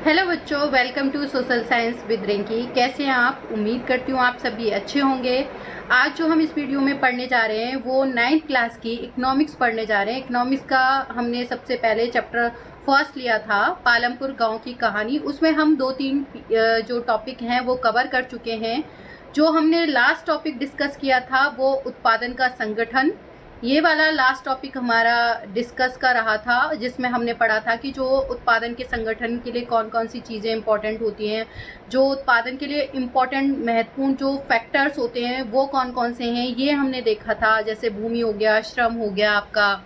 Hello बच्चों, welcome to social science with Rinki. कैसे हैं आप? उम्मीद करती हूँ आप सभी अच्छे होंगे। आज जो हम इस वीडियो में पढ़ने जा रहे हैं वो 9th क्लास की इकोनॉमिक्स पढ़ने जा रहे हैं। इकोनॉमिक्स का हमने सबसे पहले चैप्टर फर्स्ट लिया था, पालमपुर गांव की कहानी। उसमें हम 2-3 जो टॉपिक हैं वो कवर कर चुके हैं। जो हमने लास्ट टॉपिक डिस्कस किया था वो उत्पादन का संगठन। ये वाला लास्ट टॉपिक हमारा डिस्कस का रहा था, जिसमें हमने पढ़ा था कि जो उत्पादन के संगठन के लिए कौन कौन सी चीज़ें इंपॉर्टेंट होती हैं, जो उत्पादन के लिए इम्पॉर्टेंट महत्वपूर्ण जो फैक्टर्स होते हैं वो कौन कौन से हैं, ये हमने देखा था। जैसे भूमि हो गया, श्रम हो गया, आपका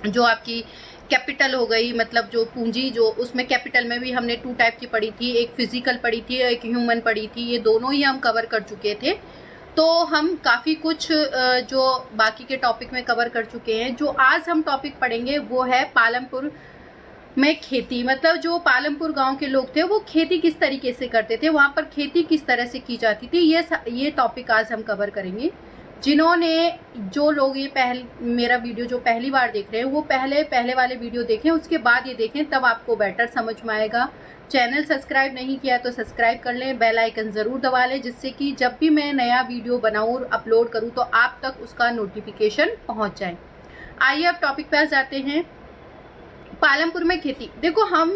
जो आपकी कैपिटल हो गई, मतलब जो पूंजी, जो उसमें कैपिटल में भी हमने 2 टाइप की पढ़ी थी, एक फिजिकल पढ़ी थी, एक ह्यूमन पढ़ी थी। ये दोनों ही हम कवर कर चुके थे। तो हम काफ़ी कुछ जो बाकी के टॉपिक में कवर कर चुके हैं। जो आज हम टॉपिक पढ़ेंगे वो है पालमपुर में खेती। मतलब जो पालमपुर गांव के लोग थे वो खेती किस तरीके से करते थे, वहाँ पर खेती किस तरह से की जाती थी, ये टॉपिक आज हम कवर करेंगे। जो लोग ये मेरा वीडियो जो पहली बार देख रहे हैं वो पहले वाले वीडियो देखें, उसके बाद ये देखें, तब आपको बेटर समझ में आएगा। चैनल सब्सक्राइब नहीं किया तो सब्सक्राइब कर लें, बेल आइकन ज़रूर दबा लें, जिससे कि जब भी मैं नया वीडियो बनाऊँ और अपलोड करूँ तो आप तक उसका नोटिफिकेशन पहुँच जाए। आइए अब टॉपिक पर जाते हैं। पालमपुर में खेती। देखो, हम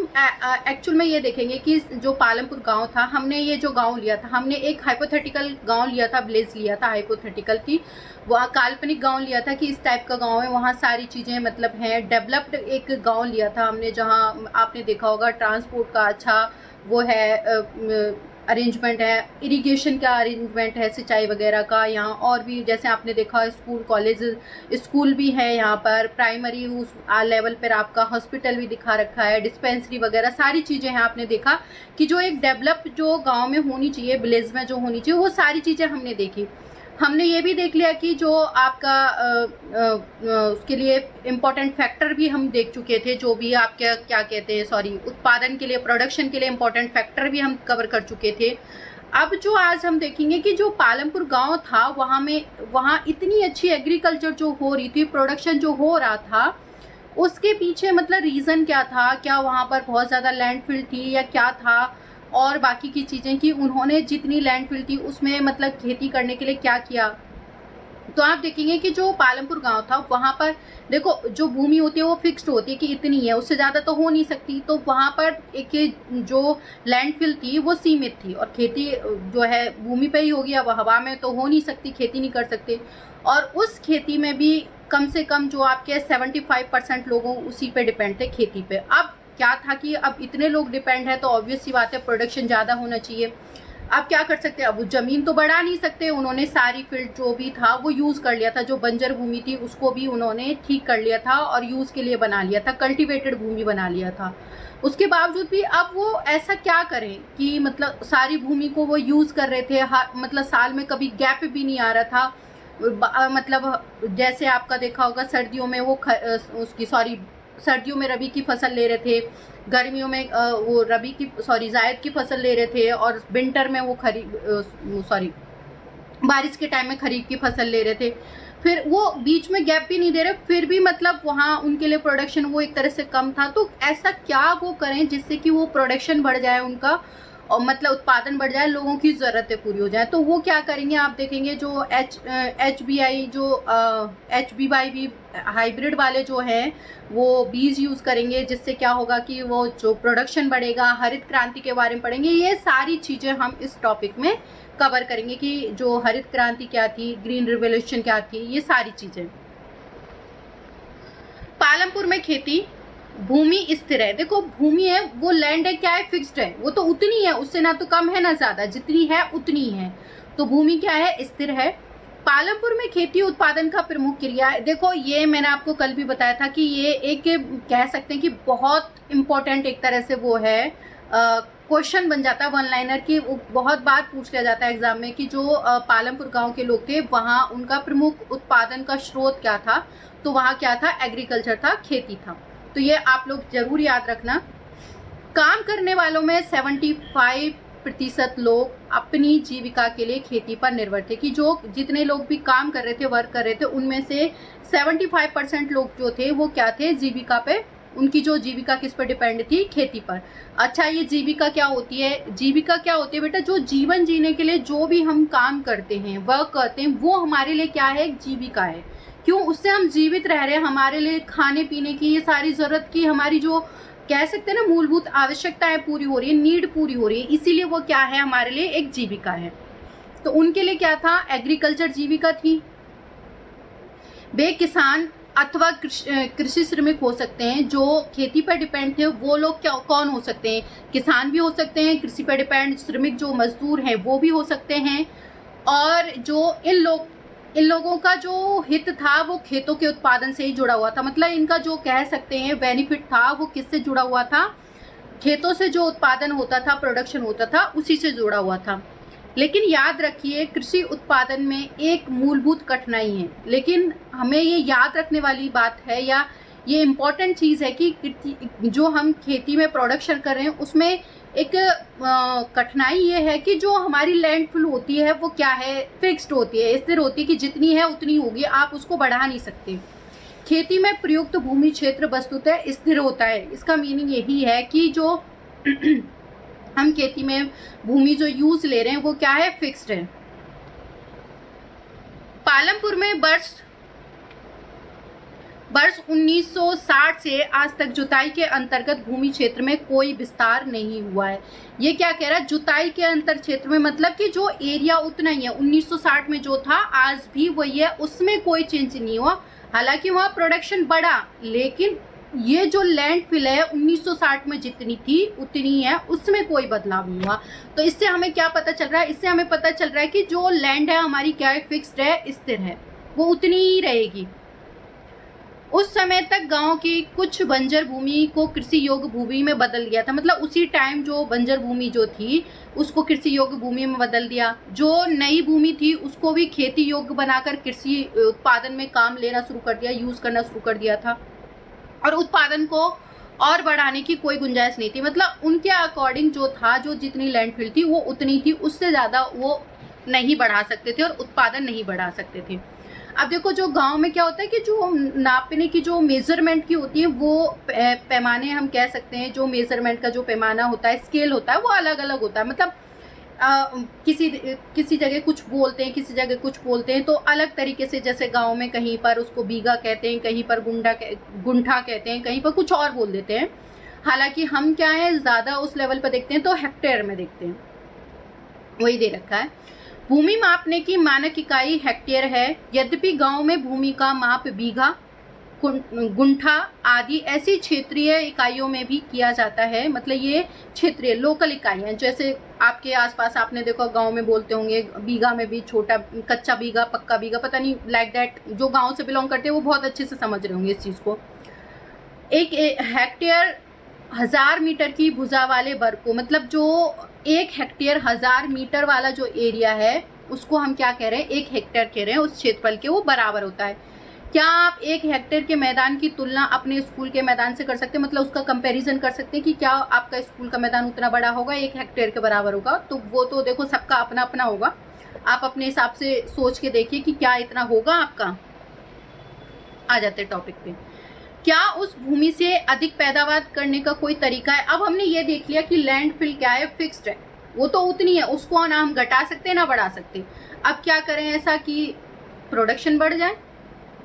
एक्चुअल में ये देखेंगे कि जो पालमपुर गांव था, हमने ये जो गांव लिया था, हमने एक हाइपोथेटिकल गांव लिया था, विलेज लिया था हाइपोथेटिकल की, वहाँ काल्पनिक गांव लिया था कि इस टाइप का गांव है, वहाँ सारी चीज़ें मतलब हैं। डेवलप्ड एक गांव लिया था हमने, जहाँ आपने देखा होगा ट्रांसपोर्ट का अच्छा वो है, अरेंजमेंट है, इरिगेशन का अरेंजमेंट है, सिंचाई वगैरह का यहाँ। और भी जैसे आपने देखा स्कूल कॉलेज स्कूल भी है यहाँ पर, प्राइमरी उस लेवल पर आपका हॉस्पिटल भी दिखा रखा है, डिस्पेंसरी वगैरह सारी चीज़ें हैं। आपने देखा कि जो एक डेवलप जो गांव में होनी चाहिए, विलेज में जो होनी चाहिए, वो सारी चीज़ें हमने देखी। हमने ये भी देख लिया कि जो आपका उसके लिए इम्पोर्टेंट फैक्टर भी हम देख चुके थे, जो भी आप क्या कहते हैं, सॉरी, उत्पादन के लिए, प्रोडक्शन के लिए इम्पोर्टेंट फैक्टर भी हम कवर कर चुके थे। अब जो आज हम देखेंगे कि जो पालमपुर गांव था, वहाँ इतनी अच्छी एग्रीकल्चर जो हो रही थी, प्रोडक्शन जो हो रहा था, उसके पीछे मतलब रीज़न क्या था? क्या वहाँ पर बहुत ज़्यादा लैंडफिल थी या क्या था? और बाकी की चीज़ें कि उन्होंने जितनी लैंडफिल थी उसमें मतलब खेती करने के लिए क्या किया। तो आप देखेंगे कि जो पालमपुर गांव था, वहाँ पर देखो जो भूमि होती है वो फिक्स्ड होती है कि इतनी है, उससे ज़्यादा तो हो नहीं सकती। तो वहाँ पर एक जो लैंडफिल थी वो सीमित थी, और खेती जो है भूमि पे ही होगी, अब हवा में तो हो नहीं सकती, खेती नहीं कर सकते। और उस खेती में भी कम से कम जो आपके 75% लोगों उसी पे डिपेंड थे, खेती पे। अब क्या था कि अब इतने लोग डिपेंड है तो ऑब्वियस सी बात है प्रोडक्शन ज़्यादा होना चाहिए। अब क्या कर सकते हैं, अब ज़मीन तो बढ़ा नहीं सकते, उन्होंने सारी फील्ड जो भी था वो यूज़ कर लिया था, जो बंजर भूमि थी उसको भी उन्होंने ठीक कर लिया था और यूज़ के लिए बना लिया था, कल्टिवेटेड भूमि बना लिया था। उसके बावजूद भी अब वो ऐसा क्या करें कि मतलब सारी भूमि को वो यूज़ कर रहे थे, मतलब साल में कभी गैप भी नहीं आ रहा था। मतलब जैसे आपका देखा होगा सर्दियों में वो सर्दियों में रबी की फसल ले रहे थे, गर्मियों में वो जायद की फसल ले रहे थे, और विंटर में वो बारिश के टाइम में खरीफ की फसल ले रहे थे। फिर वो बीच में गैप भी नहीं दे रहे, फिर भी मतलब वहाँ उनके लिए प्रोडक्शन वो एक तरह से कम था। तो ऐसा क्या वो करें जिससे कि वो प्रोडक्शन बढ़ जाए उनका, और मतलब उत्पादन बढ़ जाए, लोगों की ज़रूरतें पूरी हो जाए। तो वो क्या करेंगे, आप देखेंगे जो HB हाइब्रिड वाले जो हैं वो बीज यूज़ करेंगे, जिससे क्या होगा कि वो जो प्रोडक्शन बढ़ेगा। हरित क्रांति के बारे में पढ़ेंगे। ये सारी चीज़ें हम इस टॉपिक में कवर करेंगे कि जो हरित क्रांति क्या थी, ग्रीन रिवोल्यूशन क्या थी, ये सारी चीज़ें। पालमपुर में खेती। भूमि स्थिर है। देखो भूमि है, वो लैंड है, क्या है, फिक्स्ड है, वो तो उतनी है, उससे ना तो कम है ना ज़्यादा, जितनी है उतनी है। तो भूमि क्या है, स्थिर है। पालमपुर में खेती उत्पादन का प्रमुख क्रिया है। देखो ये मैंने आपको कल भी बताया था कि ये एक कह सकते हैं कि बहुत इम्पोर्टेंट एक तरह से वो है, क्वेश्चन बन जाता है, वन लाइनर की, बहुत बार पूछ लिया जाता है एग्जाम में कि जो पालमपुर गांव के लोग थे वहाँ उनका प्रमुख उत्पादन का स्रोत क्या था। तो वहाँ क्या था, एग्रीकल्चर था, खेती था। तो ये आप लोग जरूर याद रखना। काम करने वालों में 75% लोग अपनी जीविका के लिए खेती पर निर्भर थे, कि जो जितने लोग भी काम कर रहे थे, वर्क कर रहे थे, उनमें से 75% लोग जो थे वो क्या थे, जीविका पे उनकी जो जीविका किस पर डिपेंड थी? खेती पर। अच्छा, ये जीविका क्या होती है? जीविका क्या होती है बेटा? जो जीवन जीने के लिए जो भी हम काम करते हैं, वर्क करते हैं, वो हमारे लिए क्या है? एक जीविका है। क्यों? उससे हम जीवित रह रहे हैं, हमारे लिए खाने पीने की, ये सारी ज़रूरत की, हमारी जो कह सकते हैं ना मूलभूत आवश्यकताएं पूरी हो रही है, नीड पूरी हो रही है, इसीलिए वो क्या है? हमारे लिए एक जीविका है। तो उनके लिए क्या था? एग्रीकल्चर जीविका थी। वे किसान अथवा कृषि श्रमिक हो सकते हैं। जो खेती पर डिपेंड थे वो लोग क्या कौन हो सकते हैं? किसान भी हो सकते हैं, कृषि पर डिपेंड श्रमिक जो मजदूर हैं वो भी हो सकते हैं। और जो इन लोगों का जो हित था वो खेतों के उत्पादन से ही जुड़ा हुआ था। मतलब इनका जो कह सकते हैं बेनिफिट था वो किससे जुड़ा हुआ था? खेतों से जो उत्पादन होता था, प्रोडक्शन होता था, उसी से जुड़ा हुआ था। लेकिन याद रखिए, कृषि उत्पादन में एक मूलभूत कठिनाई है, लेकिन हमें ये याद रखने वाली बात है या ये इम्पॉर्टेंट चीज़ है कि जो हम खेती में प्रोडक्शन कर रहे हैं उसमें एक कठिनाई ये है कि जो हमारी लैंडफिल होती है वो क्या है? फिक्स्ड होती है, स्थिर होती है कि जितनी है उतनी होगी, आप उसको बढ़ा नहीं सकते। खेती में प्रयुक्त भूमि क्षेत्र वस्तुतः स्थिर होता है। इसका मीनिंग यही है कि जो हम खेती में भूमि जो यूज ले रहे हैं वो क्या है? फिक्स्ड है। पालमपुर में वर्ष 1960 से आज तक जुताई के अंतर्गत भूमि क्षेत्र में कोई विस्तार नहीं हुआ है। ये क्या कह रहा है? जुताई के अंतर क्षेत्र में मतलब कि जो एरिया उतना ही है, 1960 में जो था आज भी वही है, उसमें कोई चेंज नहीं हुआ। हालांकि वहाँ प्रोडक्शन बढ़ा, लेकिन ये जो लैंडफिल है 1960 में जितनी थी उतनी है, उसमें कोई बदलाव नहीं हुआ। तो इससे हमें क्या पता चल रहा है? इससे हमें पता चल रहा है कि जो लैंड है हमारी क्या है? फिक्स्ड है, स्थिर है, वो उतनी ही रहेगी। उस समय तक गांव की कुछ बंजर भूमि को कृषि योग्य भूमि में बदल दिया था। मतलब उसी टाइम जो बंजर भूमि जो थी उसको कृषि योग्य भूमि में बदल दिया। जो नई भूमि थी उसको भी खेती योग्य बनाकर कृषि उत्पादन में काम लेना शुरू कर दिया, यूज करना शुरू कर दिया था, और उत्पादन को और बढ़ाने की कोई गुंजाइश नहीं थी। मतलब उनके अकॉर्डिंग जो था, जो जितनी लैंडफिल थी वो उतनी थी, उससे ज़्यादा वो नहीं बढ़ा सकते थे और उत्पादन नहीं बढ़ा सकते थे। अब देखो, जो गांव में क्या होता है कि जो नापने की जो मेजरमेंट की होती है वो पैमाने हम कह सकते हैं, जो मेजरमेंट का जो पैमाना होता है, स्केल होता है, वो अलग अलग होता है। मतलब किसी जगह कुछ बोलते हैं, किसी जगह कुछ बोलते हैं, तो अलग तरीके से, जैसे गांव में कहीं पर उसको बीघा कहते हैं, कहीं पर गुंठा कहते हैं, कहीं पर कुछ और बोल देते हैं। हालांकि हम क्या है, ज़्यादा उस लेवल पर देखते हैं तो हेक्टेयर में देखते हैं, वही दे रखा है। भूमि मापने की मानक इकाई हेक्टेयर है, यद्यपि गांव में भूमि का माप बीघा, गुंठा आदि ऐसी क्षेत्रीय इकाइयों में भी किया जाता है। मतलब ये क्षेत्रीय लोकल इकाइयां, जैसे आपके आसपास आपने देखो गांव में बोलते होंगे बीघा में भी, छोटा कच्चा बीघा, पक्का बीघा, पता नहीं, लाइक दैट। जो गांव से बिलोंग करते हैं वो बहुत अच्छे से समझ रहे होंगे इस चीज़ को। एक हेक्टेयर 1000 मीटर की भुजा वाले वर्ग को, मतलब जो 1 हेक्टेयर 1000 मीटर वाला जो एरिया है उसको हम क्या कह रहे हैं? 1 हेक्टेयर कह रहे हैं। उस क्षेत्रफल के वो बराबर होता है। क्या आप 1 हेक्टेयर के मैदान की तुलना अपने स्कूल के मैदान से कर सकते हैं? मतलब उसका कंपैरिजन कर सकते हैं कि क्या आपका स्कूल का मैदान उतना बड़ा होगा, 1 हेक्टेयर के बराबर होगा? तो वो तो देखो सबका अपना अपना होगा, आप अपने हिसाब से सोच के देखिए कि क्या इतना होगा आपका। आ जाते टॉपिक पे। क्या उस भूमि से अधिक पैदावार करने का कोई तरीका है? अब हमने ये देख लिया कि लैंडफिल क्या है? फिक्स्ड है, वो तो उतनी है, उसको ना हम घटा सकते ना बढ़ा सकते। अब क्या करें ऐसा कि प्रोडक्शन बढ़ जाए?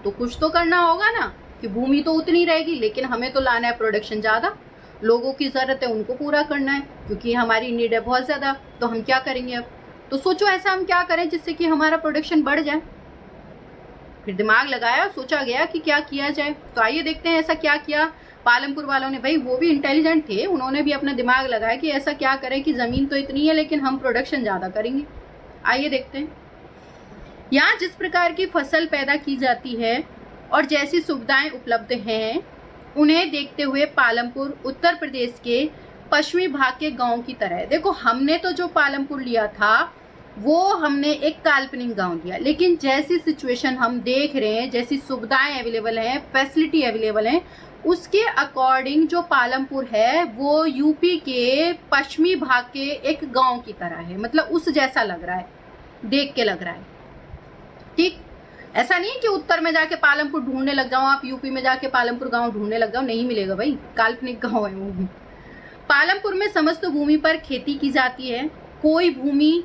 तो कुछ तो करना होगा ना, कि भूमि तो उतनी रहेगी लेकिन हमें तो लाना है प्रोडक्शन ज़्यादा, लोगों की ज़रूरत है उनको पूरा करना है, क्योंकि हमारी नीड है बहुत ज़्यादा। तो हम क्या करेंगे अब? तो सोचो ऐसा हम क्या करें जिससे कि हमारा प्रोडक्शन बढ़ जाए। फिर दिमाग लगाया, सोचा गया कि क्या किया जाए। तो आइए देखते हैं ऐसा क्या किया पालमपुर वालों ने। भाई वो भी इंटेलिजेंट थे, उन्होंने भी अपना दिमाग लगाया कि ऐसा क्या करें कि ज़मीन तो इतनी है लेकिन हम प्रोडक्शन ज़्यादा करेंगे। आइए देखते हैं। यहाँ जिस प्रकार की फसल पैदा की जाती है और जैसी सुविधाएं उपलब्ध हैं, उन्हें देखते हुए पालमपुर उत्तर प्रदेश के पश्चिमी भाग के गांव की तरह है। देखो, हमने तो जो पालमपुर लिया था वो हमने एक काल्पनिक गांव दिया, लेकिन जैसी सिचुएशन हम देख रहे हैं, जैसी सुविधाएं अवेलेबल हैं, फैसिलिटी अवेलेबल हैं, उसके अकॉर्डिंग जो पालमपुर है वो यूपी के पश्चिमी भाग के एक गांव की तरह है। मतलब उस जैसा लग रहा है, देख के लग रहा है। ठीक, ऐसा नहीं है कि उत्तर में जाके पालमपुर ढूंढने लग जाओ, आप यूपी में जाके पालमपुर गांव ढूंढने लग जाओ, नहीं मिलेगा भाई, काल्पनिक गांव है वो। पालमपुर में समस्त भूमि पर खेती की जाती है, कोई भूमि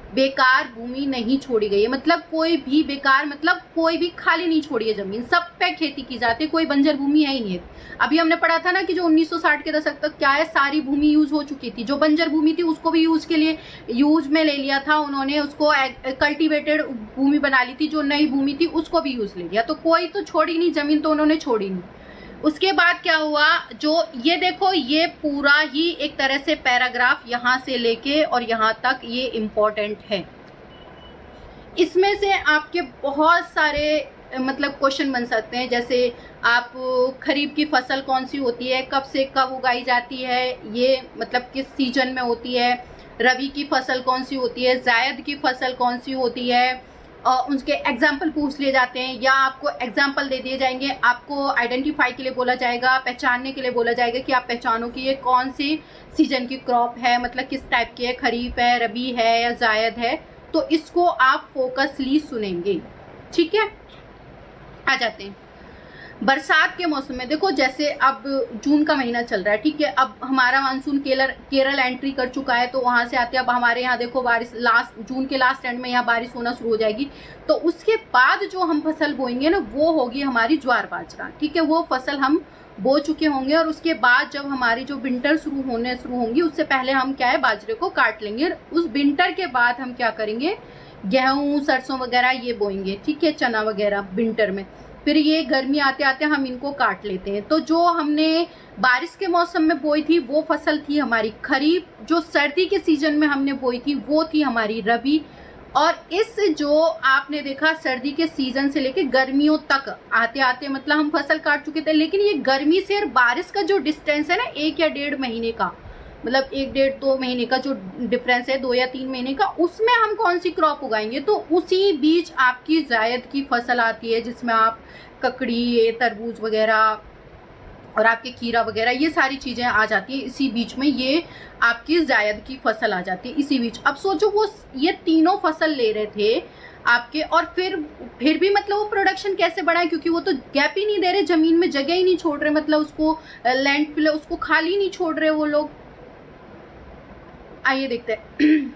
बेकार भूमि नहीं छोड़ी गई है, मतलब कोई भी बेकार मतलब कोई भी खाली नहीं छोड़ी है जमीन, सब पे खेती की जाती है, कोई बंजर भूमि है ही नहीं है। अभी हमने पढ़ा था ना कि जो 1960 के दशक तक क्या है, सारी भूमि यूज हो चुकी थी, जो बंजर भूमि थी उसको भी यूज के लिए यूज में ले लिया था उन्होंने, उसको कल्टीवेटेड भूमि बना ली थी, जो नई भूमि थी उसको भी यूज ले लिया, तो कोई तो छोड़ी नहीं जमीन, तो उन्होंने छोड़ी नहीं। उसके बाद क्या हुआ, जो ये देखो ये पूरा ही एक तरह से पैराग्राफ यहाँ से लेके और यहाँ तक ये इम्पोर्टेंट है। इसमें से आपके बहुत सारे मतलब क्वेश्चन बन सकते हैं, जैसे आप खरीफ की फसल कौन सी होती है, कब से कब उगाई जाती है, ये मतलब किस सीजन में होती है, रबी की फसल कौन सी होती है, जायद की फसल कौन सी होती है, और उसके एग्जाम्पल पूछ लिए जाते हैं, या आपको एग्जाम्पल दे दिए जाएंगे, आपको आइडेंटिफाई के लिए बोला जाएगा, पहचानने के लिए बोला जाएगा कि आप पहचानो कि ये कौन सी सीजन की क्रॉप है, मतलब किस टाइप की है, खरीफ है, रबी है या जायद है, तो इसको आप फोकसली सुनेंगे। ठीक है, आ जाते हैं बरसात के मौसम में। देखो जैसे अब जून का महीना चल रहा है, ठीक है, अब हमारा मानसून केरल एंट्री कर चुका है, तो वहां से आते अब हमारे यहाँ देखो बारिश जून के लास्ट एंड में यहाँ बारिश होना शुरू हो जाएगी, तो उसके बाद जो हम फसल बोएंगे ना वो होगी हमारी ज्वार बाजरा। ठीक है, वो फसल हम बो चुके होंगे, और उसके बाद जब हमारी जो विंटर शुरू होंगी उससे पहले हम क्या है बाजरे को काट लेंगे, उस विंटर के बाद हम क्या करेंगे गेहूं सरसों वगैरह ये बोएंगे। ठीक है, चना वगैरह विंटर में, फिर ये गर्मी आते आते हम इनको काट लेते हैं। तो जो हमने बारिश के मौसम में बोई थी वो फसल थी हमारी खरीफ, जो सर्दी के सीजन में हमने बोई थी वो थी हमारी रबी, और इस जो आपने देखा सर्दी के सीजन से लेके गर्मियों तक आते आते मतलब हम फसल काट चुके थे, लेकिन ये गर्मी से और बारिश का जो डिस्टेंस है ना 1 या 1.5 महीने का, मतलब 1-1.5-2 महीने का जो डिफरेंस है, 2 या 3 महीने का, उसमें हम कौन सी क्रॉप उगाएंगे, तो उसी बीच आपकी जायद की फसल आती है, जिसमें आप ककड़ी तरबूज वगैरह और आपके खीरा वगैरह ये सारी चीजें आ जाती है इसी बीच में, ये आपकी जायद की फसल आ जाती है इसी बीच। अब सोचो वो ये तीनों फसल ले रहे थे आपके, और फिर भी मतलब वो प्रोडक्शन कैसे बढ़ाए, क्योंकि वो तो गैप ही नहीं दे रहे, जमीन में जगह ही नहीं छोड़ रहे, मतलब उसको लैंड फिल उसको खाली नहीं छोड़ रहे वो लोग। आइए देखते हैं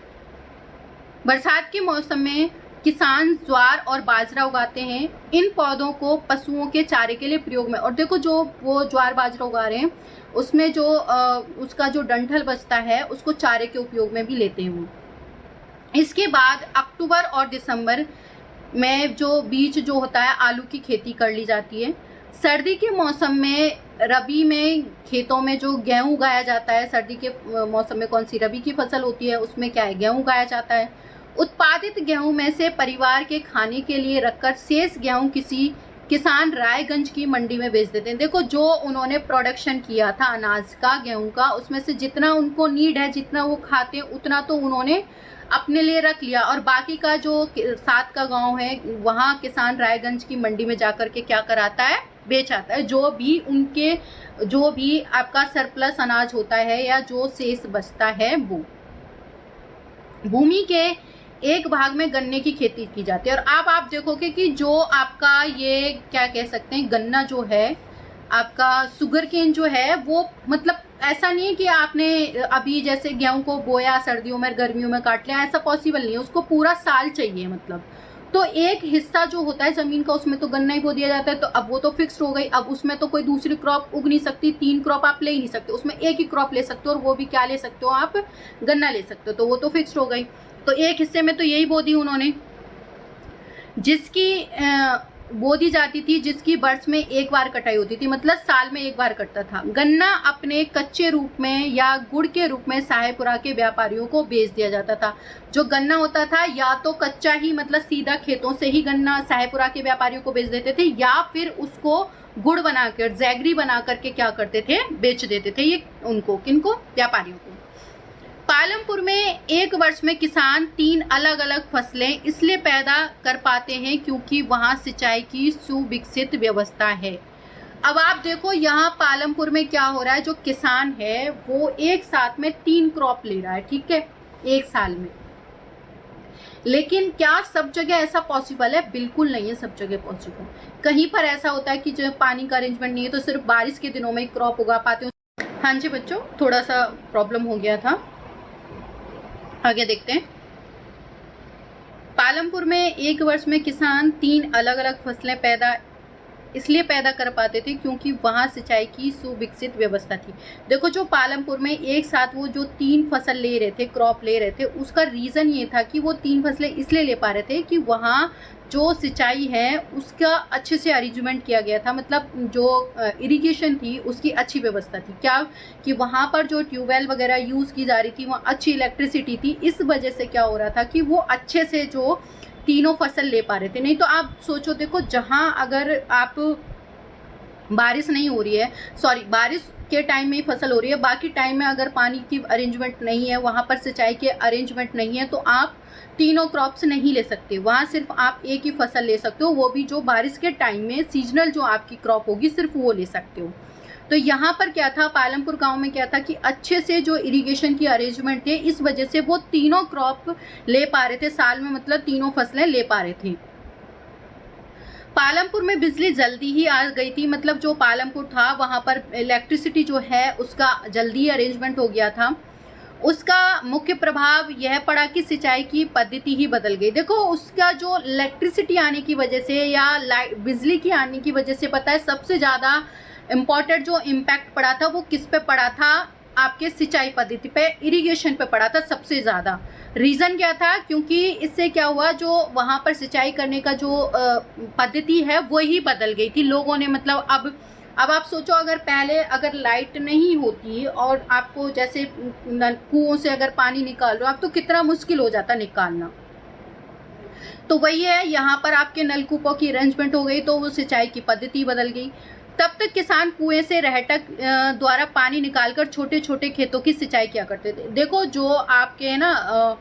बरसात के मौसम में किसान ज्वार और बाजरा उगाते हैं, इन पौधों को पशुओं के चारे के लिए प्रयोग में, और देखो जो वो ज्वार बाजरा उगा रहे हैं उसमें जो उसका जो डंठल बचता है उसको चारे के उपयोग में भी लेते हैं वो। इसके बाद अक्टूबर और दिसंबर में जो बीज जो होता है आलू की खेती कर ली जाती है। सर्दी के मौसम में रबी में खेतों में जो गेहूं उगाया जाता है, सर्दी के मौसम में कौन सी रबी की फसल होती है उसमें क्या है गेहूं उगाया जाता है। उत्पादित गेहूं में से परिवार के खाने के लिए रखकर शेष गेहूं किसी किसान रायगंज की मंडी में बेच देते हैं। देखो जो उन्होंने प्रोडक्शन किया था अनाज का गेहूं का, उसमें से जितना उनको नीड है, जितना वो खाते हैं उतना तो उन्होंने अपने लिए रख लिया, और बाकी का जो साथ का गांव है वहाँ किसान रायगंज की मंडी में जाकर के क्या कराता है बेच आता है, जो भी आपका सरप्लस अनाज होता है या जो शेष बचता है वो। भूमि के एक भाग में गन्ने की खेती की जाती है, और अब आप देखोगे कि जो आपका ये क्या कह सकते हैं गन्ना जो है आपका शुगर केन जो है वो मतलब ऐसा नहीं है कि आपने अभी जैसे गेहूं को बोया सर्दियों में गर्मियों में काट लिया, ऐसा पॉसिबल नहीं है, उसको पूरा साल चाहिए मतलब। तो एक हिस्सा जो होता है जमीन का उसमें तो गन्ना ही बो दिया जाता है, तो अब वो तो फिक्स हो गई, अब उसमें तो कोई दूसरी क्रॉप उग नहीं सकती, 3 क्रॉप आप ले ही नहीं सकते, उसमें एक ही क्रॉप ले सकते हो, और वो भी क्या ले सकते हो आप गन्ना ले सकते हो, तो वो तो फिक्स हो गई। तो एक हिस्से में तो यही बो दी उन्होंने, जिसकी बो दी जाती थी, जिसकी वर्ष में एक बार कटाई होती थी, मतलब साल में एक बार कटता था। गन्ना अपने कच्चे रूप में या गुड़ के रूप में साहेबपुरा के व्यापारियों को बेच दिया जाता था। जो गन्ना होता था या तो कच्चा ही मतलब सीधा खेतों से ही गन्ना साहेबपुरा के व्यापारियों को बेच देते थे, या फिर उसको गुड़ बनाकर जैगरी बना करके क्या करते थे बेच देते थे ये उनको, किनको व्यापारियों को। पालमपुर में एक वर्ष में किसान 3 अलग अलग फसलें इसलिए पैदा कर पाते हैं क्योंकि वहां सिंचाई की सुविकसित व्यवस्था है। अब आप देखो यहाँ पालमपुर में क्या हो रहा है, जो किसान है वो एक साथ में 3 क्रॉप ले रहा है, ठीक है, एक साल में। लेकिन क्या सब जगह ऐसा पॉसिबल है? बिल्कुल नहीं है सब जगह पॉसिबल। कहीं पर ऐसा होता है कि जो पानी का अरेंजमेंट नहीं है तो सिर्फ बारिश के दिनों में क्रॉप उगा पाते हो। हाँ जी बच्चों, थोड़ा सा प्रॉब्लम हो गया था। आगे देखते हैं। पालमपुर में एक वर्ष में किसान 3 अलग अलग फसलें इसलिए पैदा कर पाते थे क्योंकि वहां सिंचाई की सुविकसित व्यवस्था थी। देखो, जो पालमपुर में एक साथ वो जो 3 फसल ले रहे थे, क्रॉप ले रहे थे, उसका रीजन ये था कि वो 3 फसलें इसलिए ले पा रहे थे कि वहां जो सिंचाई है उसका अच्छे से अरेंजमेंट किया गया था। मतलब जो इरिगेशन थी उसकी अच्छी व्यवस्था थी। क्या कि वहां पर जो ट्यूबवेल वगैरह यूज की जा रही थी, वहाँ अच्छी इलेक्ट्रिसिटी थी। इस वजह से क्या हो रहा था कि वो अच्छे से जो तीनों फसल ले पा रहे थे। नहीं तो आप सोचो, देखो, जहां अगर आप बारिश नहीं हो रही है, सॉरी, बारिश के टाइम में फसल हो रही है, बाकी टाइम में अगर पानी की अरेंजमेंट नहीं है, वहां पर सिंचाई के अरेंजमेंट नहीं है, तो आप तीनों क्रॉप्स नहीं ले सकते। वहां सिर्फ आप एक ही फसल ले सकते हो, वो भी जो बारिश के टाइम में सीजनल जो आपकी क्रॉप होगी सिर्फ वो ले सकते हो। तो यहाँ पर क्या था, पालमपुर गांव में क्या था कि अच्छे से जो इरिगेशन की अरेंजमेंट थे, इस वजह से वो तीनों क्रॉप ले पा रहे थे साल में, मतलब तीनों फसलें ले पा रहे थे। पालमपुर में बिजली जल्दी ही आ गई थी। मतलब जो पालमपुर था वहां पर इलेक्ट्रिसिटी जो है उसका जल्दी अरेंजमेंट हो गया था। उसका मुख्य प्रभाव यह पड़ा कि सिंचाई की पद्धति ही बदल गई। देखो, उसका जो इलेक्ट्रिसिटी आने की वजह से या बिजली की आने की वजह से, पता है सबसे ज़्यादा इम्पॉर्टेंट जो इम्पैक्ट पड़ा था वो किस पे पड़ा था? आपके सिंचाई पद्धति पे, इरिगेशन पे पड़ा था सबसे ज़्यादा। रीज़न क्या था? क्योंकि इससे क्या हुआ, जो वहाँ पर सिंचाई करने का जो पद्धति है वो ही बदल गई थी। लोगों ने, मतलब अब आप सोचो, अगर पहले अगर लाइट नहीं होती और आपको जैसे कुओं से अगर पानी निकाल रहे हो आप, तो कितना मुश्किल हो जाता निकालना। तो वही है, यहाँ पर आपके नलकूपों की अरेंजमेंट हो गई तो वो सिंचाई की पद्धति बदल गई। तब तक किसान कुएं से रहटक द्वारा पानी निकालकर छोटे छोटे खेतों की सिंचाई किया करते थे। देखो, जो आपके ना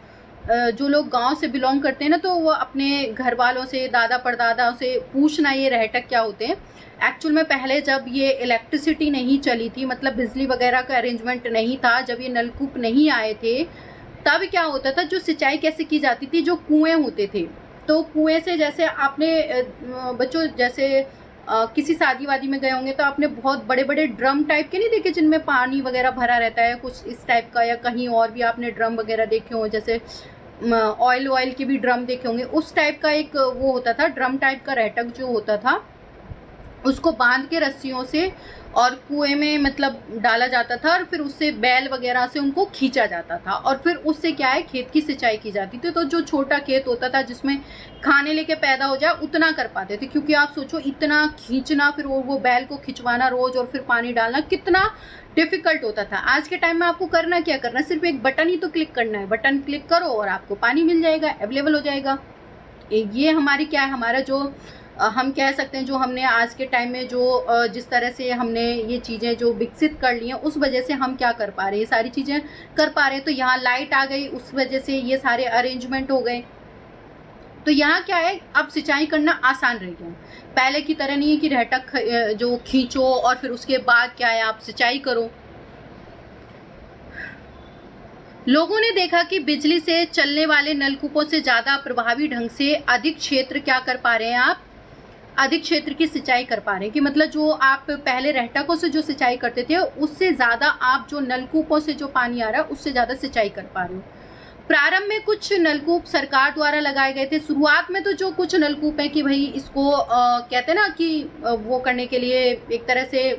जो लोग गांव से बिलोंग करते हैं ना, तो वो अपने घर वालों से, दादा परदादा से पूछना ये रहटक क्या होते हैं। एक्चुअल में पहले जब ये इलेक्ट्रिसिटी नहीं चली थी, मतलब बिजली वगैरह का अरेंजमेंट नहीं था, जब ये नलकूप नहीं आए थे, तब क्या होता था, जो सिंचाई कैसे की जाती थी, जो कुएं होते थे, तो कुएं से, जैसे आपने बच्चों जैसे किसी शादी वादी में गए होंगे तो आपने बहुत बड़े बड़े ड्रम टाइप के नहीं देखे जिनमें पानी वगैरह भरा रहता है, कुछ इस टाइप का, या कहीं और भी आपने ड्रम वगैरह देखे हो, जैसे ऑयल के भी ड्रम देखे होंगे। उस टाइप का एक वो होता था, ड्रम टाइप का रहटक जो होता था, उसको बांध के रस्सियों से और कुएं में मतलब डाला जाता था, और फिर उससे बैल वगैरह से उनको खींचा जाता था, और फिर उससे क्या है, खेत की सिंचाई की जाती थी। तो जो छोटा खेत होता था जिसमें खाने लेके पैदा हो जाए, उतना कर पाते थे। क्योंकि आप सोचो, इतना खींचना, फिर वो बैल को खिंचवाना रोज, और फिर पानी डालना, कितना डिफिकल्ट होता था। आज के टाइम में आपको करना क्या करना, सिर्फ एक बटन ही तो क्लिक करना है, बटन क्लिक करो और आपको पानी मिल जाएगा, अवेलेबल हो जाएगा। ये हमारी क्या है, हमारा जो हम कह सकते हैं, जो हमने आज के टाइम में जो जिस तरह से हमने ये चीज़ें जो विकसित कर ली हैं, उस वजह से हम क्या कर पा रहे हैं, ये सारी चीज़ें कर पा रहे हैं। तो यहाँ लाइट आ गई, उस वजह से ये सारे अरेंजमेंट हो गए। तो यहाँ क्या है, अब सिंचाई करना आसान रह गया। पहले की तरह नहीं है कि रहटक जो खींचो और फिर उसके बाद क्या है आप सिंचाई करो। लोगों ने देखा कि बिजली से चलने वाले नलकूपों से ज़्यादा प्रभावी ढंग से अधिक क्षेत्र क्या कर पा रहे हैं, आप अधिक क्षेत्र की सिंचाई कर पा रहे हैं। कि मतलब जो आप पहले रहटकों से जो सिंचाई करते थे, उससे ज़्यादा आप जो नलकूपों से जो पानी आ रहा है उससे ज़्यादा सिंचाई कर पा रहे हो। प्रारंभ में कुछ नलकूप सरकार द्वारा लगाए गए थे। शुरुआत में तो जो कुछ नलकूप है कि भाई इसको कहते हैं ना कि वो करने के लिए एक तरह से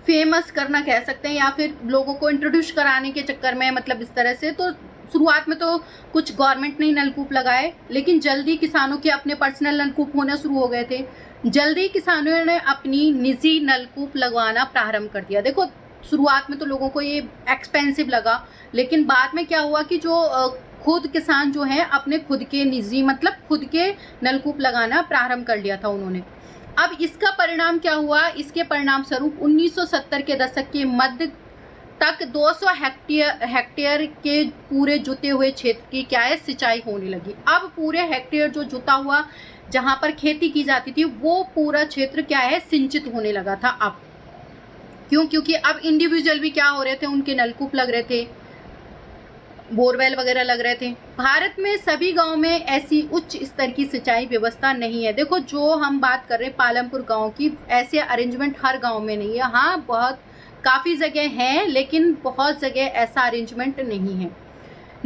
फेमस करना कह सकते हैं, या फिर लोगों को इंट्रोड्यूस कराने के चक्कर में, मतलब इस तरह से। तो शुरुआत में तो कुछ गवर्नमेंट ने नलकूप लगाए, लेकिन जल्दी किसानों के अपने पर्सनल नलकूप होना शुरू हो गए थे। जल्दी किसानों ने अपनी निजी नलकूप लगवाना प्रारंभ कर दिया। देखो, शुरुआत में तो लोगों को ये एक्सपेंसिव लगा, लेकिन बाद में क्या हुआ कि जो खुद किसान जो हैं अपने खुद के निजी, मतलब खुद के नलकूप लगाना प्रारंभ कर लिया था उन्होंने। अब इसका परिणाम क्या हुआ, इसके परिणाम स्वरूप 1970 के दशक के मध्य तक 200 हेक्टेयर के पूरे जुते हुए क्षेत्र की क्या है, सिंचाई होने लगी। अब पूरे हेक्टेयर जो जुता हुआ जहां पर खेती की जाती थी, वो पूरा क्षेत्र क्या है, सिंचित होने लगा था। अब क्यों? क्योंकि अब इंडिविजुअल भी क्या हो रहे थे, उनके नलकूप लग रहे थे। बोरवेल वगैरह लग रहे थे। भारत में सभी गांव में ऐसी उच्च स्तर की सिंचाई व्यवस्था नहीं है। देखो जो हम बात कर रहे हैं पालमपुर गांव की, ऐसे अरेंजमेंट हर गांव में नहीं है। हाँ, बहुत काफ़ी जगह हैं, लेकिन बहुत जगह ऐसा अरेंजमेंट नहीं है।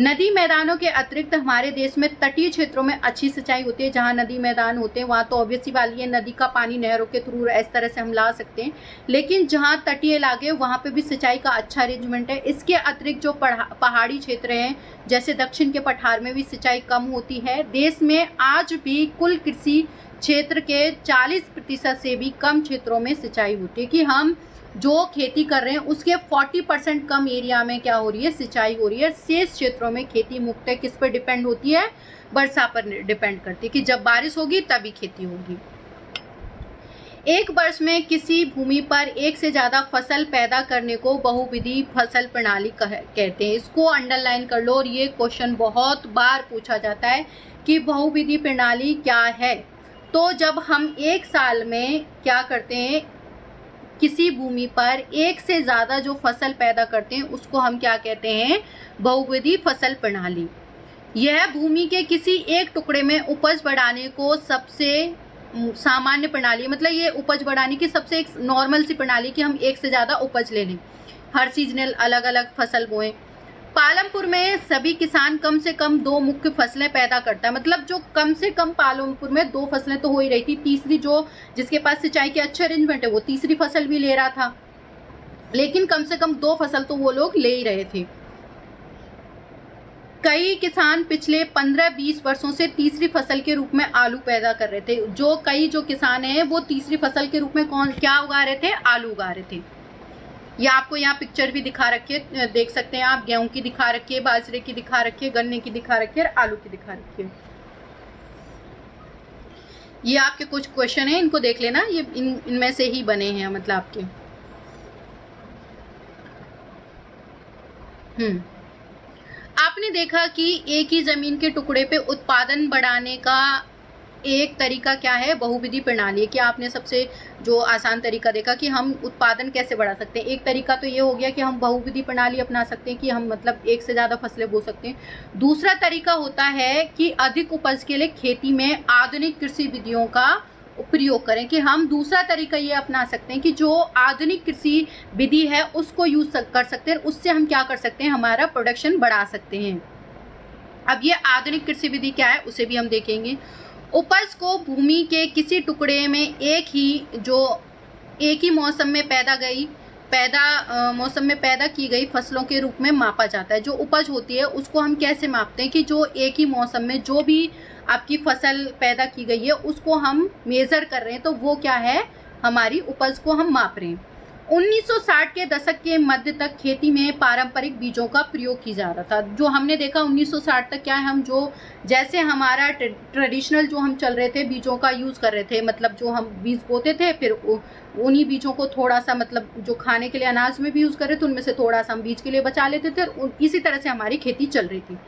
नदी मैदानों के अतिरिक्त हमारे देश में तटीय क्षेत्रों में अच्छी सिंचाई होती है। जहाँ नदी मैदान होते हैं वहाँ तो ऑब्वियसली वाली है, नदी का पानी नहरों के थ्रू इस तरह से हम ला सकते हैं। लेकिन जहाँ तटीय इलाके वहाँ पे भी सिंचाई का अच्छा अरेंजमेंट है। इसके अतिरिक्त जो पहाड़ी क्षेत्र हैं, जैसे दक्षिण के पठार में भी सिंचाई कम होती है। देश में आज भी कुल कृषि क्षेत्र के 40% से भी कम क्षेत्रों में सिंचाई होती है, कि हम जो खेती कर रहे हैं उसके 40% कम एरिया में क्या हो रही है, सिंचाई हो रही है। शेष क्षेत्रों में खेती मुख्यतः किस पर डिपेंड होती है, वर्षा पर डिपेंड करती है, कि जब बारिश होगी तभी खेती होगी। एक वर्ष में किसी भूमि पर एक से ज़्यादा फसल पैदा करने को बहुविधि फसल प्रणाली कहते हैं। इसको अंडरलाइन कर लो, और ये क्वेश्चन बहुत बार पूछा जाता है कि बहुविधि प्रणाली क्या है। तो जब हम एक साल में क्या करते हैं, किसी भूमि पर एक से ज़्यादा जो फसल पैदा करते हैं उसको हम क्या कहते हैं, बहुविधि फसल प्रणाली। यह भूमि के किसी एक टुकड़े में उपज बढ़ाने को सबसे सामान्य प्रणाली, मतलब ये उपज बढ़ाने की सबसे एक नॉर्मल सी प्रणाली कि हम एक से ज़्यादा उपज ले लें, हर सीजनल अलग अलग फसल बोएं। पालमपुर में सभी किसान कम से कम 2 मुख्य फसलें पैदा करता है। मतलब जो कम से कम पालमपुर में 2 फसलें तो हो ही रही थी, तीसरी जो जिसके पास सिंचाई के अच्छे अरेंजमेंट है वो तीसरी फसल भी ले रहा था, लेकिन कम से कम 2 फसल तो वो लोग ले ही रहे थे। कई किसान पिछले 15-20 वर्षों से तीसरी फसल के रूप में आलू पैदा कर रहे थे। जो किसान हैं वो तीसरी फसल के रूप में क्या उगा रहे थे, आलू उगा रहे थे। या आपको यहाँ पिक्चर भी दिखा रखी है, देख सकते हैं आप, गेहूं की दिखा रखी है, बाजरे की दिखा रखी है, गन्ने की दिखा रखी है और आलू की दिखा रखी है। ये आपके कुछ क्वेश्चन हैं, इनको देख लेना, ये इनमें से ही बने हैं, मतलब आपके। आपने देखा कि एक ही जमीन के टुकड़े पे उत्पादन बढ़ाने का एक तरीका क्या है, बहुविधि प्रणाली है। कि आपने सबसे जो आसान तरीका देखा कि हम उत्पादन कैसे बढ़ा सकते हैं। एक तरीका तो ये हो गया कि हम बहुविधि प्रणाली अपना सकते हैं, कि हम मतलब एक से ज़्यादा फसलें बो सकते हैं। दूसरा तरीका होता है कि अधिक उपज के लिए खेती में आधुनिक कृषि विधियों का प्रयोग करें। कि हम दूसरा तरीका ये अपना सकते हैं कि जो आधुनिक कृषि विधि है उसको यूज कर सकते हैं, उससे हम क्या कर सकते हैं, हमारा प्रोडक्शन बढ़ा सकते हैं। अब ये आधुनिक कृषि विधि क्या है उसे भी हम देखेंगे। उपज को भूमि के किसी टुकड़े में एक ही मौसम में पैदा की गई फसलों के रूप में मापा जाता है। जो उपज होती है उसको हम कैसे मापते हैं, कि जो एक ही मौसम में जो भी आपकी फसल पैदा की गई है उसको हम मेज़र कर रहे हैं, तो वो क्या है, हमारी उपज को हम माप रहे हैं। 1960 के दशक के मध्य तक खेती में पारंपरिक बीजों का प्रयोग की जा रहा था। जो हमने देखा 1960 तक क्या है, हम जो जैसे हमारा ट्रेडिशनल जो हम चल रहे थे, बीजों का यूज़ कर रहे थे। मतलब जो हम बीज बोते थे, फिर उन्हीं बीजों को थोड़ा सा, मतलब जो खाने के लिए अनाज में भी यूज़ कर रहे थे उनमें से थोड़ा सा हम बीज के लिए बचा लेते थे, और इसी तरह से हमारी खेती चल रही थी।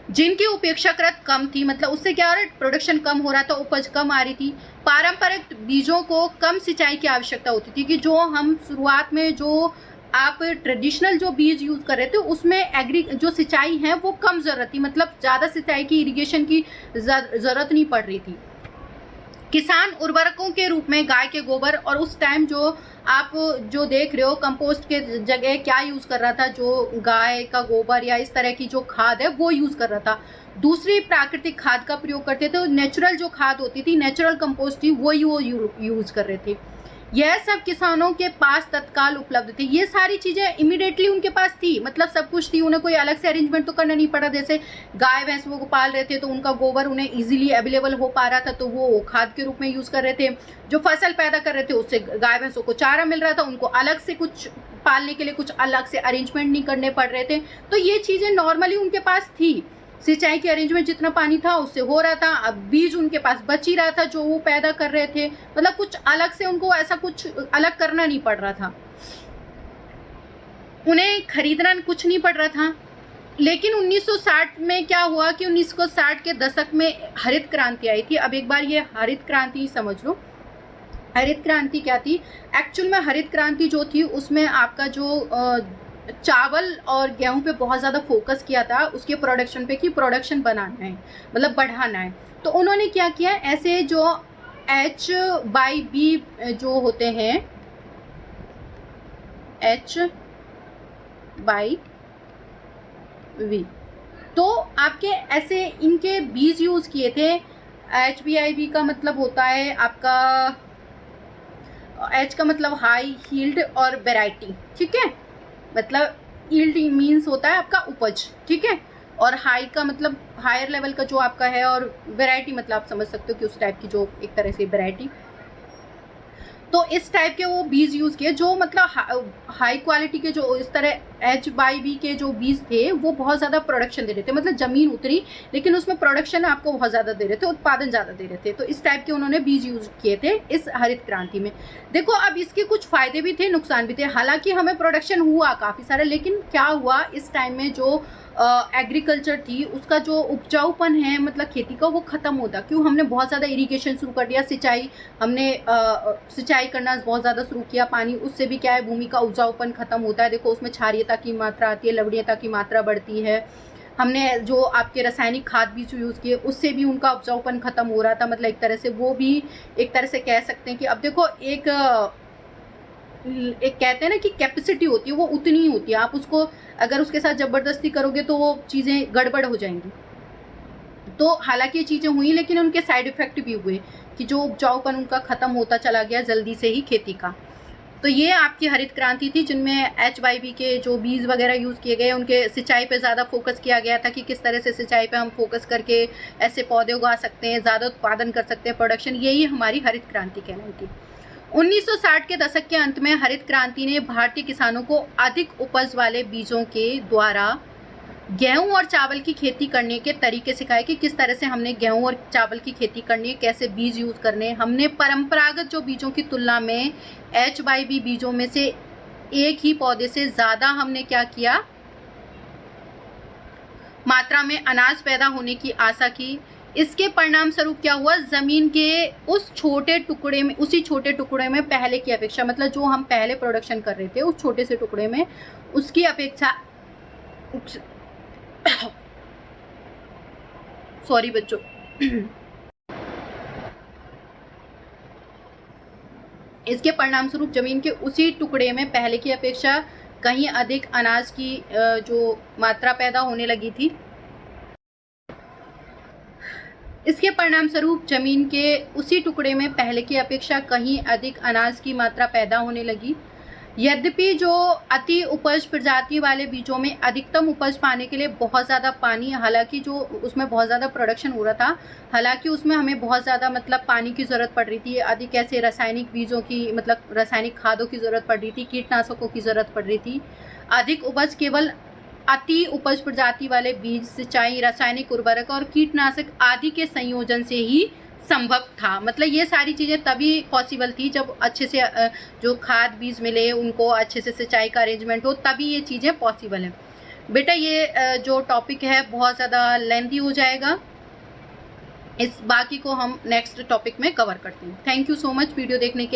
जिनकी अपेक्षाकृत कम थी, मतलब उससे क्या हो रहा है, प्रोडक्शन कम हो रहा था, उपज कम आ रही थी। पारंपरिक बीजों को कम सिंचाई की आवश्यकता होती थी, कि जो हम शुरुआत में जो आप ट्रेडिशनल जो बीज यूज़ कर रहे थे उसमें जो सिंचाई है वो कम ज़रूरत थी, मतलब ज़्यादा सिंचाई की, इरिगेशन की ज़रूरत नहीं पड़ रही थी। किसान उर्वरकों के रूप में गाय के गोबर, और उस टाइम जो आप जो देख रहे हो कंपोस्ट के जगह क्या यूज़ कर रहा था, जो गाय का गोबर या इस तरह की जो खाद है वो यूज़ कर रहा था। दूसरी प्राकृतिक खाद का प्रयोग करते थे, नेचुरल जो खाद होती थी, नेचुरल कंपोस्ट थी, वो यूज़ कर रहे थे। यह सब किसानों के पास तत्काल उपलब्ध थी। ये सारी चीज़ें इमीडिएटली उनके पास थी, मतलब सब कुछ थी, उन्हें कोई अलग से अरेंजमेंट तो करना नहीं पड़ा। जैसे गाय भैंस वो पाल रहे थे तो उनका गोबर उन्हें इजीली अवेलेबल हो पा रहा था, तो वो खाद के रूप में यूज़ कर रहे थे। जो फसल पैदा कर रहे थे उससे गाय भैंसों को चारा मिल रहा था, उनको अलग से कुछ पालने के लिए कुछ अलग से अरेंजमेंट नहीं करने पड़ रहे थे। तो ये चीज़ें नॉर्मली उनके पास थी। सिंचाई के अरेंजमेंट जितना पानी था उससे हो रहा था। अब बीज उनके पास बच ही रहा था जो वो पैदा कर रहे थे, मतलब कुछ अलग से उनको ऐसा कुछ अलग करना नहीं पड़ रहा था, उन्हें खरीदना कुछ नहीं पड़ रहा था। लेकिन 1960 में क्या हुआ कि 1960 के दशक में हरित क्रांति आई थी। अब एक बार ये हरित क्रांति समझ लो। हरित क्रांति क्या थी, एक्चुअल में हरित क्रांति जो थी उसमें आपका जो चावल और गेहूं पे बहुत ज़्यादा फोकस किया था, उसके प्रोडक्शन पे, कि प्रोडक्शन बनाना है, मतलब बढ़ाना है। तो उन्होंने क्या किया, ऐसे जो H/B जो होते हैं, H/V, तो आपके ऐसे इनके बीज यूज़ किए थे। HBIV का मतलब होता है आपका, H का मतलब हाई यील्ड और वैरायटी, ठीक है, मतलब यील्ड मीन्स होता है आपका उपज, ठीक है, और हाई का मतलब हायर लेवल का जो आपका है, और वैरायटी मतलब आप समझ सकते हो कि उस टाइप की जो एक तरह से वैरायटी। तो इस टाइप के वो बीज यूज़ किए जो मतलब हाई क्वालिटी के, जो इस तरह H/B के जो बीज थे वो बहुत ज़्यादा प्रोडक्शन दे रहे थे, मतलब ज़मीन उतरी लेकिन उसमें प्रोडक्शन आपको बहुत ज़्यादा दे रहे थे, उत्पादन ज़्यादा दे रहे थे। तो इस टाइप के उन्होंने बीज यूज़ किए थे इस हरित क्रांति में। देखो अब इसके कुछ फ़ायदे भी थे, नुकसान भी थे। हालांकि हमें प्रोडक्शन हुआ काफ़ी सारा, लेकिन क्या हुआ इस टाइम में, जो एग्रीकल्चर थी उसका जो उपजाऊपन है, मतलब खेती का, वो ख़त्म होता। क्यों? हमने बहुत ज़्यादा इरिगेशन शुरू कर दिया, सिंचाई, हमने सिंचाई करना बहुत ज़्यादा शुरू किया पानी, उससे भी क्या है, भूमि का उपजाऊपन खत्म होता है। देखो उसमें क्षारीयता की मात्रा आती है, लवणीयता की मात्रा बढ़ती है। हमने जो आपके रासायनिक खाद भी यूज़ किए, उससे भी उनका उपजाऊपन खत्म हो रहा था, मतलब एक तरह से वो भी एक तरह से कह सकते हैं कि अब देखो एक कहते हैं ना कि कैपेसिटी होती है वो उतनी ही होती है, आप उसको अगर उसके साथ ज़बरदस्ती करोगे तो वो चीज़ें गड़बड़ हो जाएंगी। तो हालांकि ये चीज़ें हुई, लेकिन उनके साइड इफ़ेक्ट भी हुए कि जो उपजाऊपन उनका ख़त्म होता चला गया जल्दी से ही खेती का। तो ये आपकी हरित क्रांति थी, जिनमें H/B के जो बीज वगैरह यूज़ किए गए, उनके सिंचाई पे ज़्यादा फोकस किया गया था कि किस तरह से सिंचाई पे हम फोकस करके ऐसे पौधे उगा सकते हैं, ज़्यादा उत्पादन कर सकते हैं, प्रोडक्शन, यही हमारी हरित क्रांति कहलाई थी। 1960 के दशक के अंत में हरित क्रांति ने भारतीय किसानों को अधिक उपज वाले बीजों के द्वारा गेहूं और चावल की खेती करने के तरीके सिखाए कि किस तरह से हमने गेहूं और चावल की खेती करनी है, कैसे बीज यूज़ करने हैं। हमने परंपरागत जो बीजों की तुलना में H/B बीजों में से एक ही पौधे से ज़्यादा हमने क्या किया, मात्रा में अनाज पैदा होने की आशा की। इसके परिणाम स्वरूप क्या हुआ, जमीन के उस छोटे टुकड़े में, उसी छोटे टुकड़े में पहले की अपेक्षा, मतलब जो हम पहले प्रोडक्शन कर रहे थे उस छोटे से टुकड़े में, उसकी अपेक्षा सॉरी बच्चों इसके परिणाम स्वरूप जमीन के उसी टुकड़े में पहले की अपेक्षा कहीं अधिक अनाज की जो मात्रा पैदा होने लगी थी। इसके परिणाम स्वरूप जमीन के उसी टुकड़े में पहले की अपेक्षा कहीं अधिक अनाज की मात्रा पैदा होने लगी। यद्यपि जो अति उपज प्रजाति वाले बीजों में अधिकतम उपज पाने के लिए बहुत ज़्यादा पानी, हालांकि जो उसमें बहुत ज़्यादा प्रोडक्शन हो रहा था, हालांकि उसमें हमें बहुत ज़्यादा मतलब पानी की ज़रूरत पड़ रही थी, अधिक ऐसे रासायनिक बीजों की, मतलब रासायनिक खादों की ज़रूरत पड़ रही थी, कीटनाशकों की ज़रूरत पड़ रही थी। अधिक उपज केवल अति उपज प्रजाति वाले बीज, सिंचाई, रासायनिक उर्वरक और कीटनाशक आदि के संयोजन से ही संभव था। मतलब ये सारी चीज़ें तभी पॉसिबल थी जब अच्छे से जो खाद बीज मिले, उनको अच्छे से सिंचाई का अरेंजमेंट हो, तभी ये चीज़ें पॉसिबल है। बेटा ये जो टॉपिक है बहुत ज़्यादा लेंथी हो जाएगा, इस बाकी को हम नेक्स्ट टॉपिक में कवर करते हैं। Thank you so much video देखने के